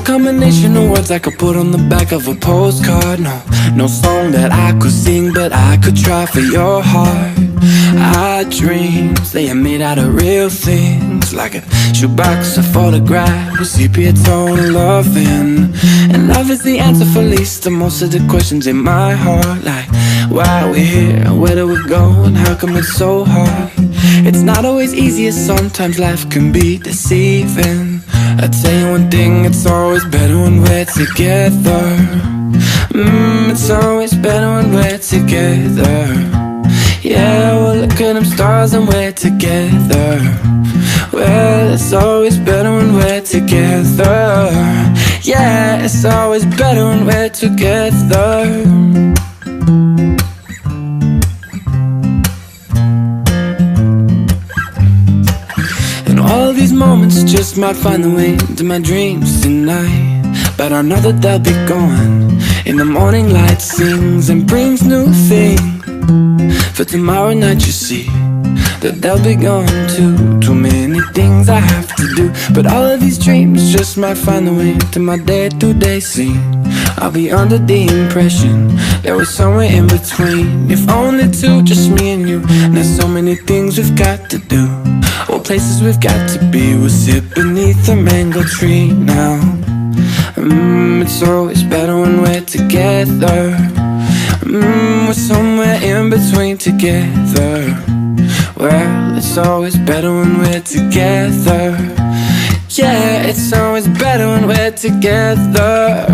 combination of words I could put on the back of a postcard. No song that I could sing, but I could try for your heart. Our dreams, they are made out of real things, like a shoebox of photographs with sepia tone loving. And love is the answer for least to most of the questions in my heart, like why we're here, where do we go, and how come it's so hard. It's not always easy, and sometimes life can be deceiving. I tell you one thing, it's always better when we're together. It's always better when we're together. Yeah, well look at them stars and we're together. Well, it's always better when we're together. Yeah, it's always better when we're together. And all of these moments just might find their way into my dreams tonight, but I know that they'll be gone. In the morning light sings and brings new things. For tomorrow night you see that they'll be gone too. Too many things I have to do, but all of these dreams just might find their way into my day-to-day scene. I'll be under the impression that we're somewhere in between. If only two, just me and you. And there's so many things we've got to do, or places we've got to be. We'll sit beneath a mango tree now. It's always better when we're together. We're somewhere in between together. Well, it's always better when we're together. Yeah, it's always better when we're together.